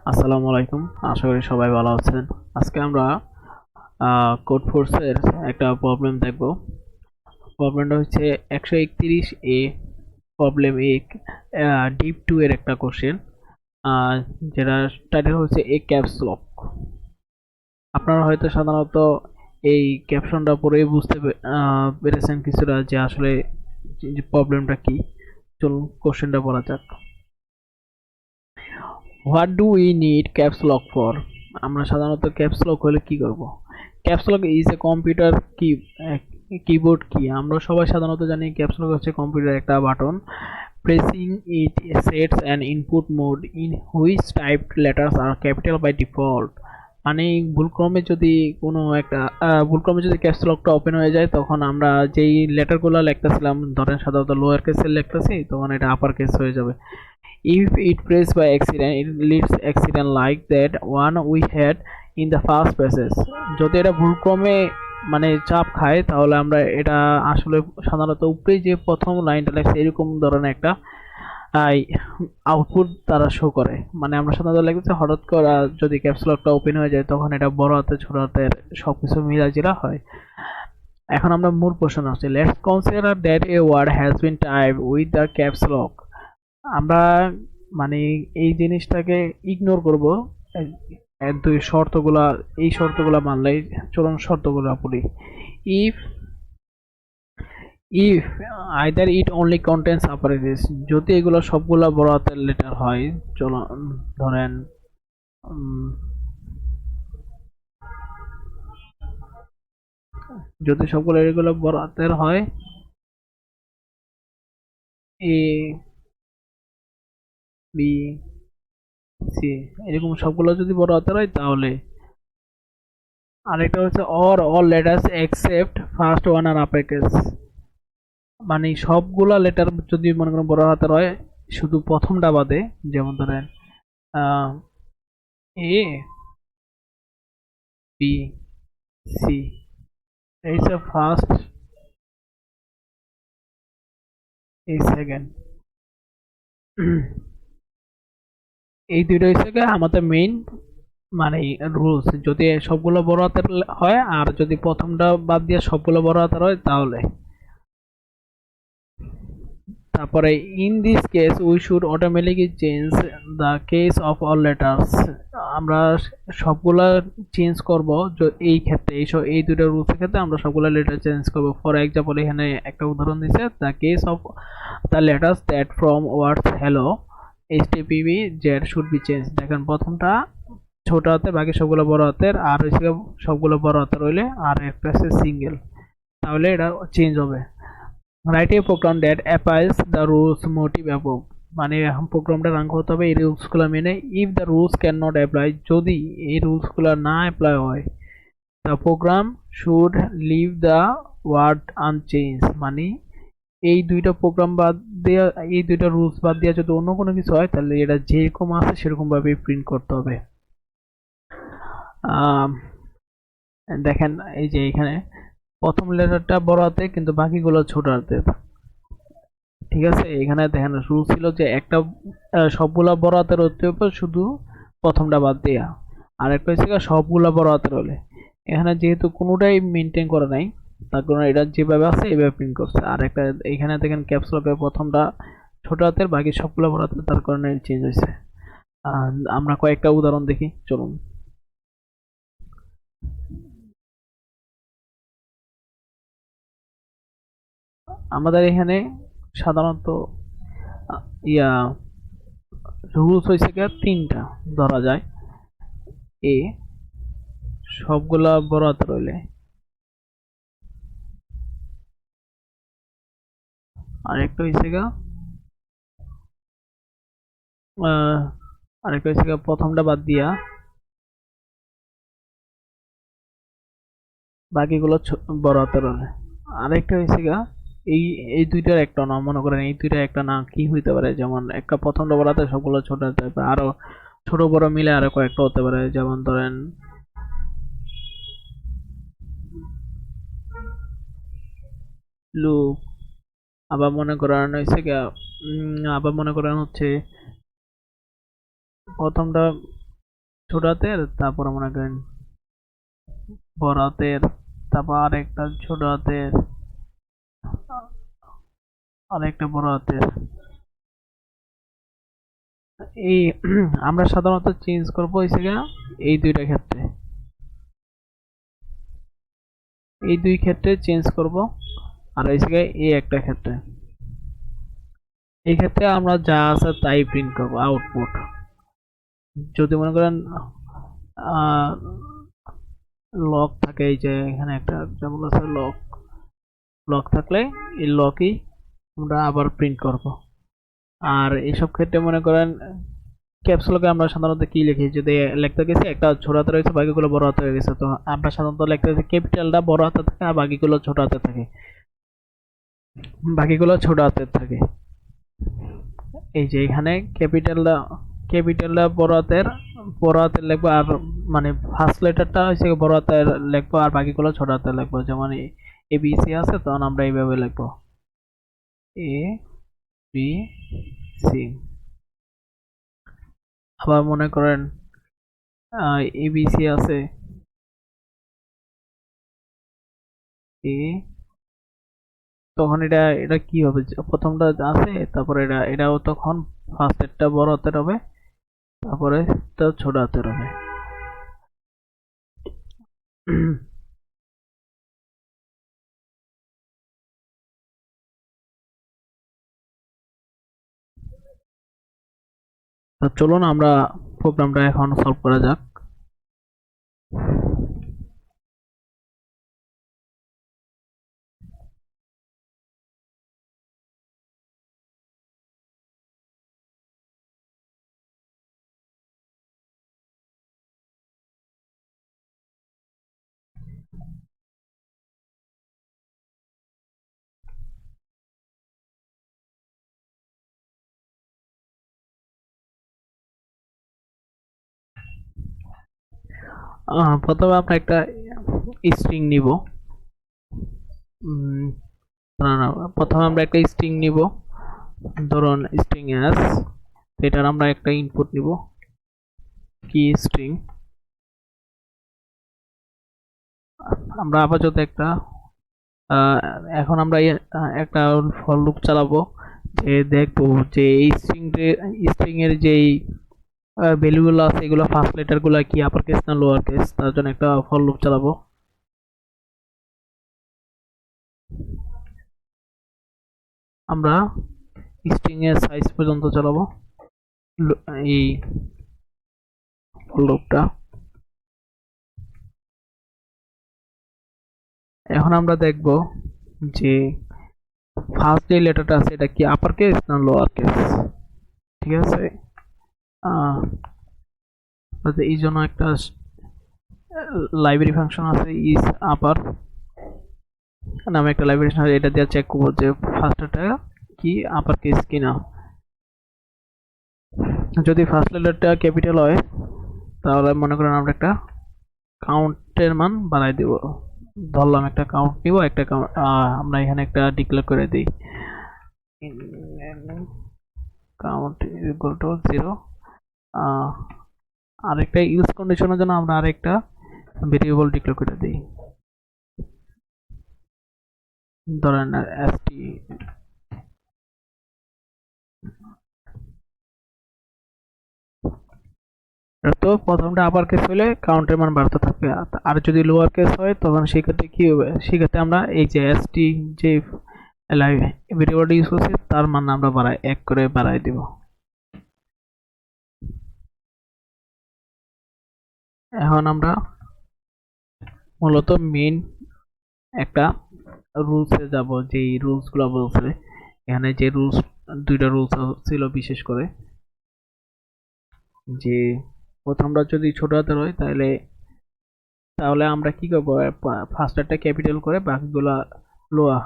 আসসালামু আলাইকুম। আশা করি সবাই ভালো আছেন। আজকে আমরা কোডফোর্সের একটা প্রবলেম দেখব। প্রবলেমটা হচ্ছে 131 এ, প্রবলেম এক, ডিপ 2 এর একটা কোশ্চেন, যেটা টাইটেল হচ্ছে এ ক্যাপস লক। আপনারা হয়তো সাধারণত এই ক্যাপশনটা পড়েই বুঝতে পেরেছেন কিছুটা যে আসলে প্রবলেমটা কি। চলুন কোশ্চেনটা পড়া যাক। What do we need caps lock for? আমরা সাধারণত ক্যাপস লক হলে কি করব? Caps lock is a computer key, keyboard key. আমরা সবাই সাধারণত জানি ক্যাপস লক হচ্ছে কম্পিউটার একটা button. Pressing it sets an input mode in which typed letters are capital by default. মানে ভুলক্রমে যদি কোনো একটা ভুলক্রমে যদি ক্যাপস লকটা ওপেন হয়ে যায়, তখন আমরা যেই লেটারগুলো লিখতেছিলাম, ধরেন সাধারণত লোয়ার কেসে লিখতেছি, তখন এটা আপার কেস হয়ে যাবে। If it pressed by accident, it leads accident like that one we had in the first passage. যদি এটা ভুলক্রমে মানে চাপ খায়, তাহলে আমরা এটা আসলে সাধারণত উপরে যে প্রথম লাইনটা লেখছে এরকম ধরনের একটা আউটপুট তারা শো করে। মানে আমরা সাধারণত লিখতেছি, হঠাৎ করে যদি ক্যাপস লকটা ওপেন হয়ে যায়, তখন এটা বড় হাতে ছোট হাতের সবকিছু মিলাজিলা হয়। এখন আমরা মূল প্রশ্ন আসছি, let's consider that a word has been typed with the caps lock. আমরা মানে এই জিনিসটাকে ইগনোর করব। দুই শর্তগুলা, এই শর্তগুলা মানলেই, চলুন শর্তগুলা পড়ি। If if either it only contents upper case, যদি এগুলো সবগুলা বড় হাতের লেটার হয়, চলো ধরেন যদি সবগুলো এগুলো বড় হাতের হয়, এ বি সি, এরকম সবগুলো যদি বড় হাতের হয়, তাহলে আরেকটা হচ্ছে or all letters except first one are upper case. মানে সবগুলা লেটার যদি মনে করেন বড় হাতের হয়, শুধু প্রথমটা বাদে, যেমন ধরেন এ বি সি, এই ফার্স্ট, এই সেকেন্ড, এই দুইটা হচ্ছে আমাদের মেইন মানে রুলস। যদি সবগুলো বড় হাতের হয় আর যদি প্রথমটা বাদ দিয়ে সবগুলো বড় হাতের হয়, তাহলে তারপরে in this case we should automatically change the case of all letters. আমরা সবগুলা চেঞ্জ করব এই ক্ষেত্রে, এই দুটো রুলসের ক্ষেত্রে আমরা সবগুলা লেটার চেঞ্জ করব। ফর এক্সাম্পল, এখানে একটা উদাহরণ দিচ্ছে, the case of the letters that from words hello HTPV Z should be change. দেখেন প্রথমটা ছোট হাতের, বাকি সবগুলো বড় হাতের, আর হচ্ছে সবগুলো বড় হাতের হইলে আর একটা সিঙ্গেল, তাহলে এটা চেঞ্জ হবে। Write a program that applies the rules motive above. মানে এখন প্রোগ্রামটা রান করতে হবে এই রুলসগুলো মেনে। If the rules can not apply, যদি এই রুলসগুলো না অ্যাপ্লাই হয়, the program should leave the word unchanged. মানে এই দুইটা প্রোগ্রাম বাদ দেওয়া, এই দুইটা রুলস বাদ দেওয়া যদি অন্য কোনো কিছু হয়, তাহলে এটা যেরকম আছে সেরকম ভাবে প্রিন্ট করতে হবে। দেখেন এই যে এখানে প্রথম লেটারটা বড় হাতে কিন্তু বাকিগুলো ছোট হাতে, ঠিক আছে। এখানে দেখেন রুল ছিল যে একটা সবগুলা বড় হাতের হতে হবে, শুধু প্রথমটা বাদ দেয়া। আর একটা হচ্ছে সবগুলা বড় হাতের হলে। এখানে যেহেতু কোনোটাই মেনটেন করে নাই, তার কারণে এটা যেভাবে আছে এভাবে প্রিন্ট করছে। আর একটা এখানে দেখেন ক্যাপস লকের প্রথমটা ছোট হাতের, বাকি সবগুলো বড় হাতের, তার কারণে চেঞ্জ হয়েছে। আমরা কয়েকটা উদাহরণ দেখি, চলুন। আমাদের এখানে সাধারণত ইয়া রুলস হয়েছে তিনটা ধরা যায়। এ সবগুলা বড় হাতের হইলে, আরেকটা হয়েছে আরেকটা হচ্ছে প্রথমটা বাদ দিয়া বাকিগুলো বড় হাতের হলে। আরেকটা হয়েছে এই এই দুইটার একটা না, মনে করেন এই দুইটার একটা না, কি হইতে পারে, যেমন একটা প্রথমটা বড় হাতে, সবগুলো ছোট হতে পারে, আরো ছোট বড় মিলে আরো কয়েকটা হতে পারে, যেমন ধরেন লুক। আবার মনে করেন হয়েছে আবার মনে করেন হচ্ছে প্রথমটা ছোট হাতের, তারপর মনে করেন বড় হাতের, তারপর আরেকটা ছোট হাতের, আরেকটা বড় হাতের। এই আমরা সাধারণত চেঞ্জ করবো হচ্ছে গিয়া এই দুইটা ক্ষেত্রে, এই দুই ক্ষেত্রে চেঞ্জ করব, আর হচ্ছে গিয়া এই একটা ক্ষেত্রে। এই ক্ষেত্রে আমরা যা আছে তাই প্রিন্ট করব আউটপুট। যদি মনে করেন লক থাকে, এই যে এখানে একটা এক্সাম্পল আছে লক, লক থাকলে এই লকই আমরা আবার প্রিন্ট করব। আর এইসব ক্ষেত্রে মনে করেন ক্যাপস লকে আমরা সাধারণত কি লিখি, যদি লিখতে গেছি একটা ছোট হাতে রয়েছে বাকিগুলো বড় হাতে হয়ে গেছে, তো আমরা সাধারণত লিখতে গেছি ক্যাপিটালটা বড় হাতে থাকে আর বাকিগুলো ছোট হাতে থাকে, বাকিগুলো ছোট হাতে থাকে। এই যে এখানে ক্যাপিটালটা বড় হাতের লিখবো, আর মানে ফার্স্ট লেটারটা হচ্ছে বড় হাতের লিখবো আর বাকিগুলো ছোট হাতে লিখবো। যেমন এ বি সি আছে, তখন আমরা এইভাবে লিখবো এ বি সি। আবার মনে করেন এ বি সি আছে, এ, তখন এটা এটা কি হবে, প্রথমটা আছে, তারপরে এটাও তখন ফার্স্টেরটা বড় হাতের হবে, তারপরে তা ছোট হাতের হবে। তো চলুন আমরা প্রোগ্রামটা এখন সলভ করা যাক। প্রথমে আমরা একটা স্ট্রিং নিব। না না, প্রথমে আমরা একটা স্ট্রিং নিব, ধরুন স্ট্রিং এস, এটার আমরা একটা ইনপুট নিব কি স্ট্রিং। আমরা আপাতত একটা এখন আমরা একটা ফর লুপ চালাবো, যে দেখবো যে এই স্ট্রিং এর যেই ভ্যালুগুলো আছে এগুলো ফার্স্ট লেটার গুলো কি আপার কেস না লোয়ার কেস, তার জন্য একটা ফর লুপ চালাবো। আমরা স্ট্রিং এর সাইজ পর্যন্ত চালাবো এই ফর লুপটা। এখন আমরা দেখব যে ফার্স্ট যে লেটারটা আছে এটা কি আপার কেস না লোয়ার কেস। ঠিক আছে, এই জন্য একটা লাইব্রেরি ফাংশন আছে ইজ আপার নামে, একটা লাইব্রেরি আছে, এটা দিয়ে চেক করবো যে ফার্স্টটা কি আপার কেস কিনা। যদি ফার্স্ট লেটারটা ক্যাপিটাল হয় তাহলে মনে করেন আমরা একটা কাউন্টের মান বাড়াই দিব, ধরলাম একটা কাউন্ট নিব, একটা আমরা এখানে একটা ডিক্লেয়ার করে দিই কাউন্ট ইকুয়াল টু 0। আরেকটা ইউজ কন্ডিশনের জন্য আমরা আরেকটা ভেরিয়েবল ডিক্লেয়ার করে দিই, ধরেন st। তো প্রথমটা আপার কেস হলে কাউন্টের মান বাড়তে থাকবে, আর যদি লোয়ার কেস হয় তখন সেক্ষেত্রে কি হবে, সেক্ষেত্রে আমরা এই যে st যে ভেরিয়েবলটা ইউজ করছি তার মান আমরা এক করে বাড়াই দিব। এখন আমরা মূলত মেইন একটা রুলসে যাব, যে রুলস গুলো বলছে এখানে, যে রুলস দুইটা রুলস ছিল বিশেষ করে, যে প্রথমটা যদি ছোট হাতের হয় তাহলে তাহলে আমরা কি করবো, ফার্স্টারটা ক্যাপিটাল করে বাকিগুলো লোয়ার,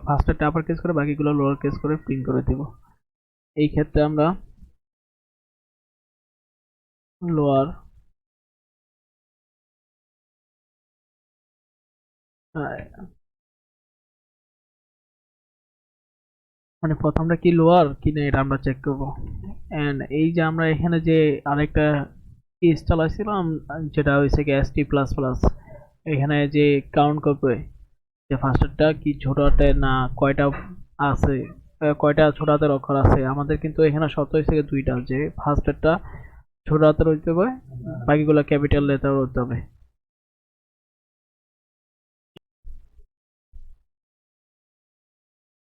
ফার্স্টারটা আপার কেস করে বাকিগুলো লোয়ার কেস করে প্রিন্ট করে দেব। এই ক্ষেত্রে আমরা লোয়ার মানে প্রথমটা কি লোয়ার কিনা এটা আমরা চেক করব। এন্ড এই যে আমরা এখানে যে আরেকটা কেস চালাইছিলাম, যেটা হয়েছে কি এসটি প্লাস প্লাস। এখানে যে কাউন্ট করবে যে ফার্স্টেরটা কি ছোট হাতে না কয়টা আছে, কয়টা ছোট হাতের অক্ষর আছে। আমাদের কিন্তু এখানে শর্ত হয়েছে দুইটা, যে ফার্স্টেরটা ছোট হাতের হইতে হবে, বাকিগুলো ক্যাপিটাল লেটার হতে হবে।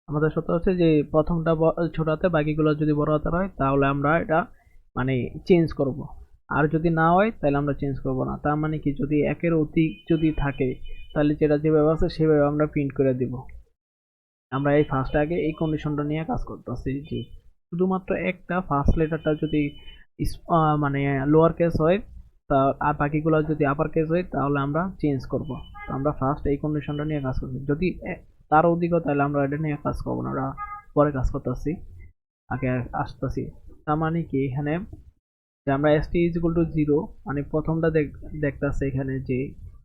আমাদের শর্ত হচ্ছে যে প্রথমটা ছোট হাতে, বাকিগুলো যদি বড় হাতের হয় তাহলে আমরা এটা মানে চেঞ্জ করব। আর যদি না হয় তাহলে আমরা চেঞ্জ করব না। তার মানে কি, যদি একের অধিক যদি থাকে তাহলে যেটা যেভাবে আছে সেভাবে আমরা প্রিন্ট করে দিব। আমরা এই ফার্স্ট আগে এই কন্ডিশনটা নিয়ে কাজ করতেছি যে শুধুমাত্র একটা ফার্স্ট লেটারটা যদি মানে লোয়ার কেস হয় তা, আর বাকিগুলো যদি আপার কেস হয় তাহলে আমরা চেঞ্জ করব। তো আমরা ফার্স্ট এই কন্ডিশনটা নিয়ে কাজ করছি। যদি তার অধিক হয় তাহলে আমরা এটা নিয়ে কাজ করবো না, আমরা পরে কাজ করতেছি, আগে আসতেছি। তার মানে কি এখানে যে আমরা st ইজ ইকুয়াল টু 0, মানে প্রথমটা দেখতেছে এখানে যে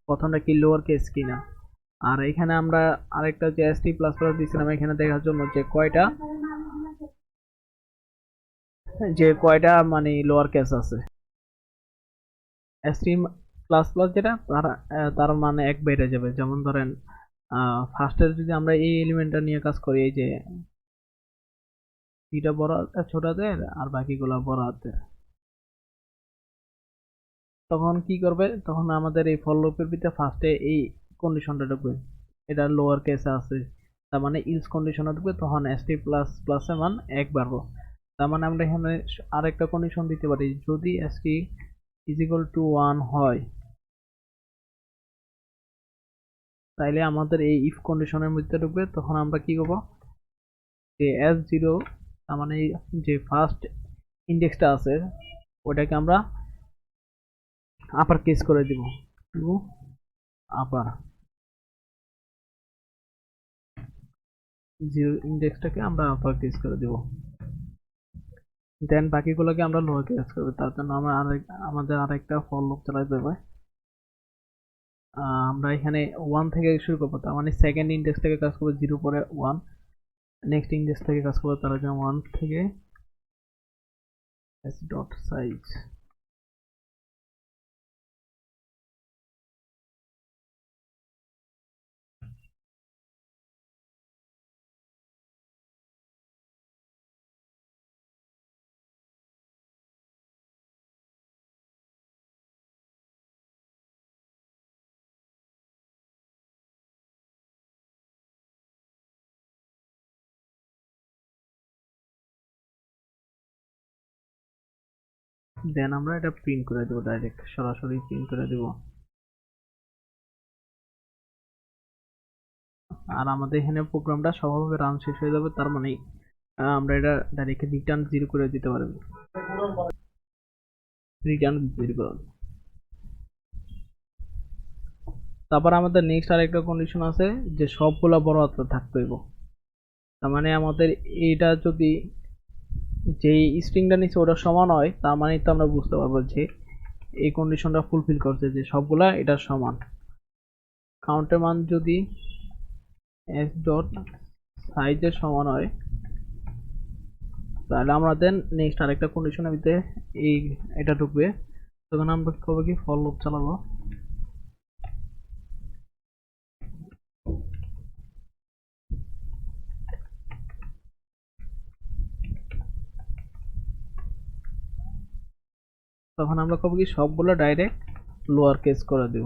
প্রথমটা কি লোয়ার কেস কিনা। আর এখানে আমরা আরেকটা যে st প্লাস প্লাস দিছিলাম এখানে দেখার জন্য যে কয়টা মানে লোয়ার কেস আছে। st প্লাস প্লাস যেটা তার মানে এক বেড়ে যাবে। যেমন ধরেন ফার্স্টে যদি আমরা এই এলিমেন্টটা নিয়ে কাজ করি, এই যে দুইটা বড় ছোট হাতের আর বাকিগুলো বড় হাতের, তখন কি করবে, তখন আমাদের এই ফর লুপের ভিতরে ফার্স্টে এই কন্ডিশনটা ঢুকবে, এটা লোয়ার কেসে আছে, তার মানে ইলস কন্ডিশনে ঢুকবে, তখন st প্লাস প্লাসের মান এক বাড়বো। তার মানে আমরা এখানে আরেকটা কন্ডিশন দিতে পারি, যদি st ইজ ইকুয়াল টু 1 হয় তাইলে আমাদের এই ইফ কন্ডিশনের মধ্যে ঢুকবে। তখন আমরা কি করব, যে s0, তার মানে যে ফার্স্ট ইন্ডেক্সটা আছে ওটাকে আমরা আপার কেস করে দিব, টু আপার, জিরো ইন্ডেক্সটাকে আমরা আপার কেস করে দিব, দেন বাকিগুলোকে আমরা লোয়ার কেস করব। তার জন্য আমরা আমাদের আরেকটা ফর লুপ চালাতে হবে। আমরা এখানে 1 থেকে শুরু করবো, তার মানে সেকেন্ড ইন্ডেক্স থেকে কাজ করবো 0 পরে 1, নেক্সট ইন্ডেক্স থেকে কাজ করবো তার জন্য 1 থেকে s ডট সাইজ। দেন আমরা এটা প্রিন্ট করে দেবো, ডাইরেক্ট সরাসরি প্রিন্ট করে দেবো। আর আমাদের এখানে প্রোগ্রামটা সফলভাবে রান শেষ হয়ে যাবে, তার মানে আমরা এটা ডাইরেক্ট রিটার্ন 0 করে দিতে পারবো, রিটার্ন 0 করে। তারপর আমাদের নেক্সট আরেকটা কন্ডিশন আছে যে সবগুলা বড় হাতে থাকতে হইব। তার মানে আমাদের এটা যদি যেই স্ট্রিংটা নিচে ওটা সমান হয়, তার মানে তো আমরা বুঝতে পারবো যে এই কন্ডিশনটা ফুলফিল করছে, যে সবগুলা এটা সমান। কাউন্টের মান যদি s ডট সাইজের সমান হয় তাহলে আমাদের নেক্সট আরেকটা কন্ডিশনের ভিতরে এই এটা ঢুকবে। তখন আমরা কি করবো, কি ফর লুপ চালাবো। তখন আমরা করবো কি সবগুলো ডাইরেক্ট লোয়ার কেস করে দেব।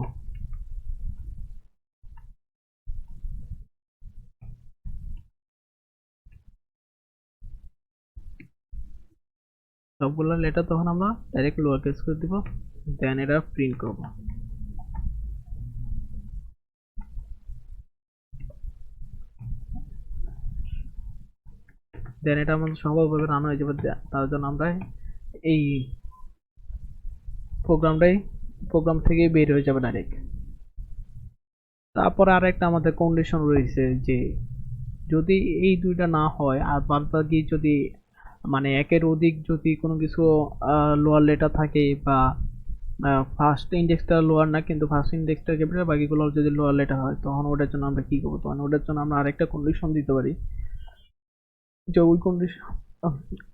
সবগুলো লেটার তখন আমরা ডাইরেক্ট লোয়ার কেস করে দিব, দেন এটা প্রিন্ট করব। দেন এটা আমাদের সফলভাবে রান হয়ে যাবে। তার জন্য আমরা এই প্রোগ্রাম থেকে বের হয়ে যাবে ডাইরেক্ট। তারপর আর একটা আমাদের কন্ডিশন রয়েছে যে যদি এই দুইটা না হয় আর বাদ বাকি যদি মানে একের অধিক যদি কোনো কিছু লোয়ার লেটার থাকে, বা ফার্স্ট ইন্ডেক্সটা লোয়ার না কিন্তু ফার্স্ট ইন্ডেক্সটা ক্যাপিটাল, বাকিগুলো যদি লোয়ার লেটার হয় তখন ওটার জন্য আমরা কি করবো, তখন ওটার জন্য আমরা আরেকটা কন্ডিশন দিতে পারি, যে ওই কন্ডিশন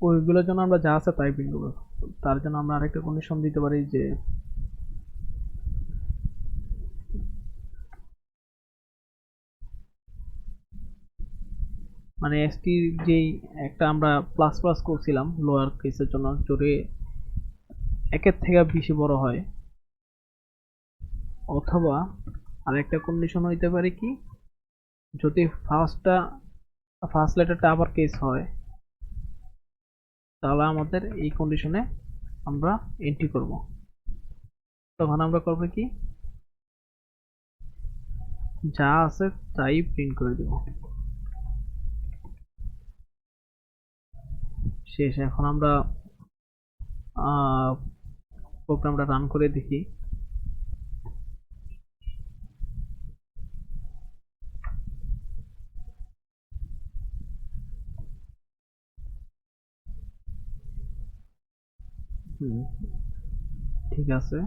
ওইগুলোর জন্য আমরা যা আছে তাই প্রিন্ট করবো। তার জন্য আমরা আরেকটা কন্ডিশন দিতে পারি যে মানে এসটি যেই একটা আমরা প্লাস প্লাস করছিলাম লোয়ার কেসের জন্য যদি একের থেকে বেশি বড় হয়, অথবা আরেকটা কন্ডিশন হইতে পারে কি, যদি ফার্স্ট লেটারটা আবার কেস হয়, তাহলে আমাদের এই কন্ডিশনে আমরা এন্ট্রি করব। তখন আমরা করব কি, যা আছে তাই প্রিন্ট করে দেব। শেষ। এখন আমরা প্রোগ্রামটা রান করে দেখি। ঠিক আছে,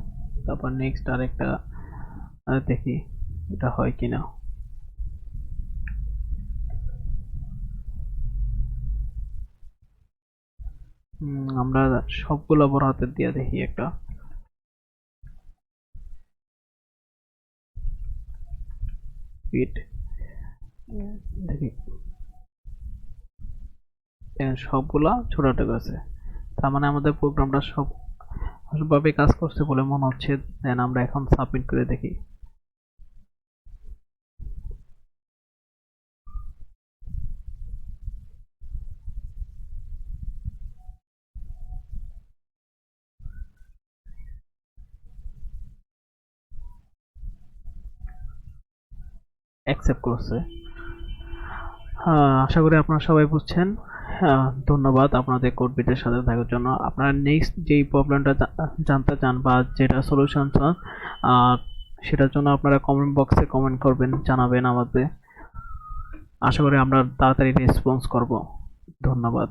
তারপর নেক্সট আরেকটা দেখি এটা হয় কিনা। আমরা সবগুলো বড় হাতের দিয়ে দেখি একটা। স্পিড দেখি, সবগুলা ছোট ছোট আছে। তার মানে আমাদের প্রোগ্রামটা সবভাবে কাজ করছে বলে মনে হচ্ছে। দেন আমরা এখন সাবমিট করে দেখি। অ্যাকসেপ্ট করছে। আশা করি আপনারা সবাই বুঝছেন। ধন্যবাদ আপনাদের কোডবিটের সাথে থাকার জন্য। আপনারা নেক্সট যেই প্রবলেমটা জানতে চান বা যেটা সলিউশন চান, সেটার জন্য আপনারা কমেন্ট বক্সে কমেন্ট করবেন, জানাবেন আমাদের। আশা করি আমরা তাড়াতাড়ি রেসপন্স করব। ধন্যবাদ।